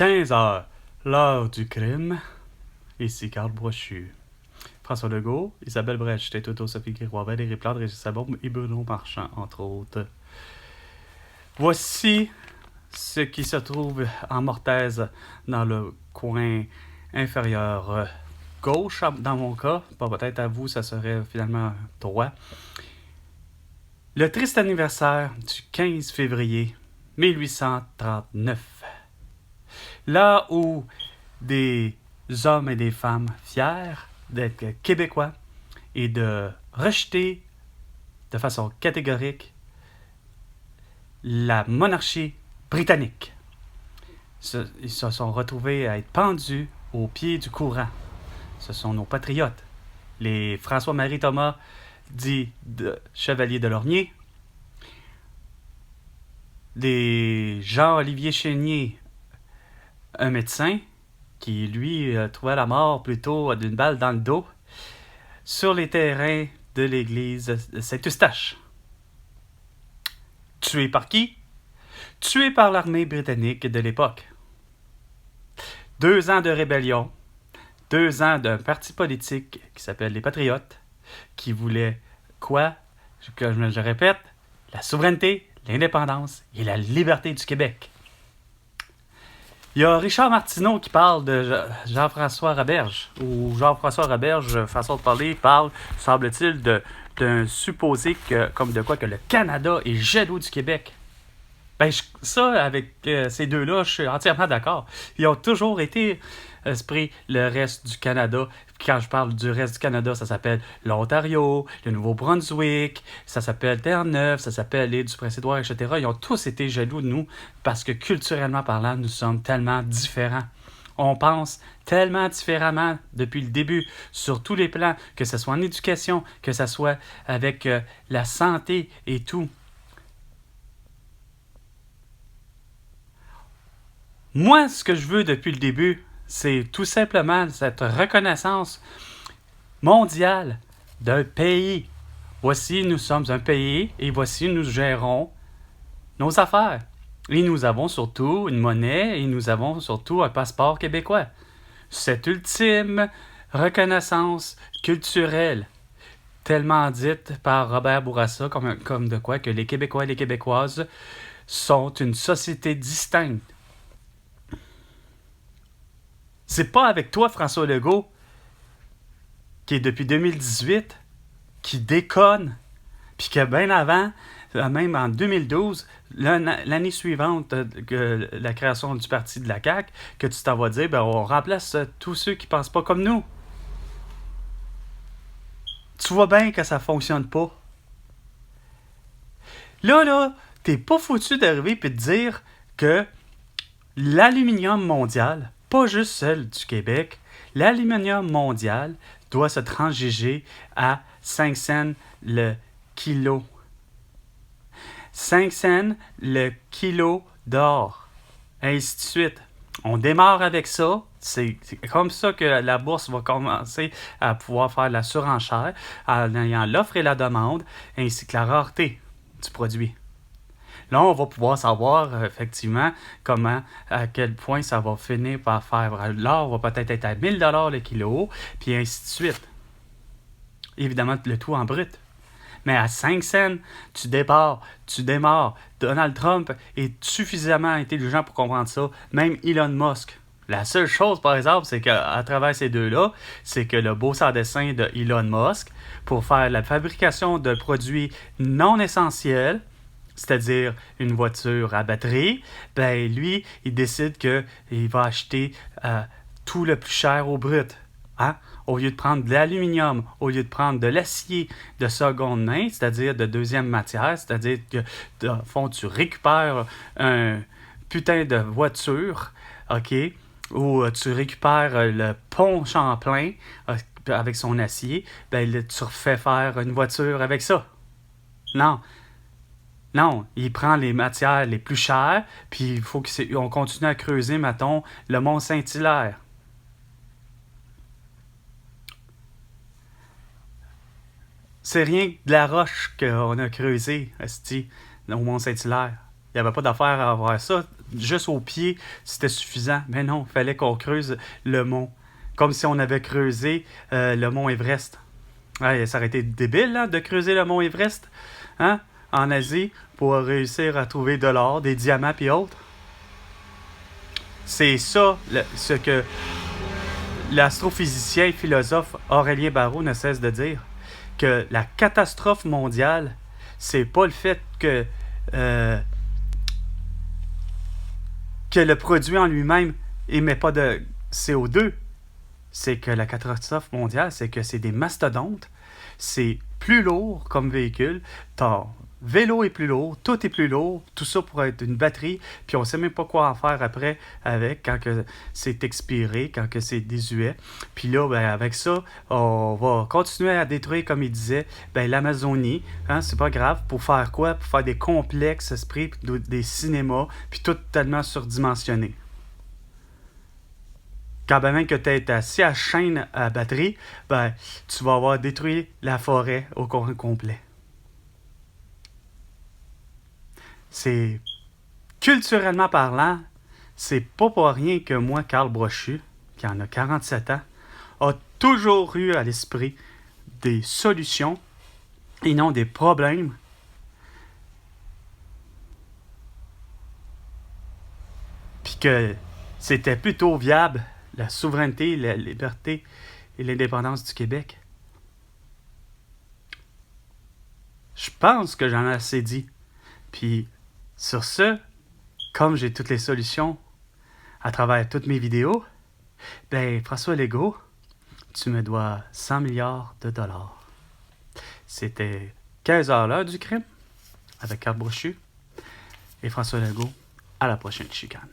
15 heures, l'heure du crime. Ici Carl Brochu. François Legault, Isabelle Brecht, Toto Sophie Guiroy, Valérie Plante, Régis Sabombe et Bruno Marchand, entre autres. Voici ce qui se trouve en mortaise dans le coin inférieur gauche, dans mon cas. Bon, peut-être à vous, ça serait finalement droit. Le triste anniversaire du 15 février 1839. Là où des hommes et des femmes fiers d'être québécois et de rejeter de façon catégorique la monarchie britannique. Ils se sont retrouvés à être pendus au pied du courant. Ce sont nos patriotes. Les François-Marie Thomas, dit Chevalier de Lorgnier. Les Jean-Olivier Chénier, un médecin, qui lui trouvait la mort plutôt d'une balle dans le dos, sur les terrains de l'église de Saint-Eustache. Tué par qui? Tué par l'armée britannique de l'époque. 2 ans de rébellion, 2 ans d'un parti politique qui s'appelle les Patriotes, qui voulait quoi? Je répète, la souveraineté, l'indépendance et la liberté du Québec. Il y a Richard Martineau qui parle de Jean-François Roberge, ou Jean-François Roberge, façon de parler, parle, semble-t-il, d'un supposé que le Canada est jaloux du Québec. Ben, ça, avec ces deux-là, je suis entièrement d'accord. Ils ont toujours été le reste du Canada. Quand je parle du reste du Canada, ça s'appelle l'Ontario, le Nouveau-Brunswick, ça s'appelle Terre-Neuve, ça s'appelle l'île du Prince-Édouard, etc. Ils ont tous été jaloux de nous parce que culturellement parlant, nous sommes tellement différents. On pense tellement différemment depuis le début, sur tous les plans, que ce soit en éducation, que ce soit avec la santé et tout. Moi, ce que je veux depuis le début, c'est tout simplement cette reconnaissance mondiale d'un pays. Voici, nous sommes un pays et voici, nous gérons nos affaires. Et nous avons surtout une monnaie et nous avons surtout un passeport québécois. Cette ultime reconnaissance culturelle, tellement dite par Robert Bourassa, comme de quoi que les Québécois et les Québécoises sont une société distincte. C'est pas avec toi, François Legault, qui est depuis 2018, qui déconne, puis que bien avant, même en 2012, l'année suivante que la création du parti de la CAQ, que tu t'en vas dire, ben on remplace tous ceux qui pensent pas comme nous. Tu vois bien que ça fonctionne pas. Là, t'es pas foutu d'arriver et de dire que l'aluminium mondial, pas juste celle du Québec, l'aluminium mondial doit se transiger à 5 cents le kilo. 5 cents le kilo d'or. Ainsi de suite. On démarre avec ça. C'est comme ça que la bourse va commencer à pouvoir faire la surenchère en ayant l'offre et la demande, ainsi que la rareté du produit. Là, on va pouvoir savoir effectivement à quel point ça va finir par faire. L'or va peut-être être à 1000 $ le kilo, puis ainsi de suite. Évidemment, le tout en brut. Mais à 5 cents, tu démarres. Donald Trump est suffisamment intelligent pour comprendre ça. Même Elon Musk. La seule chose, par exemple, c'est qu'à travers ces deux-là, c'est que le beau sans dessin de Elon Musk, pour faire la fabrication de produits non essentiels, c'est-à-dire une voiture à batterie, ben lui, il décide qu'il va acheter tout le plus cher au brut. Hein? Au lieu de prendre de l'aluminium, au lieu de prendre de l'acier de seconde main, c'est-à-dire de deuxième matière, c'est-à-dire que, dans le fond, tu récupères un putain de voiture, OK? Ou tu récupères le pont Champlain avec son acier, ben tu refais faire une voiture avec ça. Non, il prend les matières les plus chères, puis il faut qu'on continue à creuser, mettons, le Mont-Saint-Hilaire. C'est rien que de la roche qu'on a creusé, esti, au Mont-Saint-Hilaire. Il n'y avait pas d'affaire à avoir ça juste au pied, c'était suffisant. Mais non, il fallait qu'on creuse le mont. Comme si on avait creusé le mont Everest. Ouais, ça aurait été débile de creuser le mont Everest hein, en Asie pour réussir à trouver de l'or, des diamants et autres. C'est ça ce que l'astrophysicien et philosophe Aurélien Barraud ne cesse de dire. Que la catastrophe mondiale, c'est pas le fait que le produit en lui-même émet pas de CO2. C'est que la catastrophe mondiale, c'est que c'est des mastodontes. C'est plus lourd comme véhicule. Ton vélo est plus lourd, tout est plus lourd. Tout ça pour être une batterie. Puis on sait même pas quoi en faire après avec quand que c'est expiré, quand que c'est désuet. Puis là, ben, avec ça, on va continuer à détruire, comme il disait, ben, l'Amazonie. Hein, c'est pas grave. Pour faire quoi? Pour faire des complexes esprits, des cinémas, puis tout tellement surdimensionné. Quand ben même que tu es assis à chaîne à batterie, ben, tu vas avoir détruit la forêt au complet. C'est culturellement parlant, c'est pas pour rien que moi, Carl Brochu, qui en a 47 ans, a toujours eu à l'esprit des solutions et non des problèmes. Puis que c'était plutôt viable la souveraineté, la liberté et l'indépendance du Québec. Je pense que j'en ai assez dit. Puis sur ce, comme j'ai toutes les solutions à travers toutes mes vidéos, ben François Legault, tu me dois 100 milliards de dollars. C'était 15 heures l'heure du crime avec Carl Brochu et François Legault. À la prochaine chicane.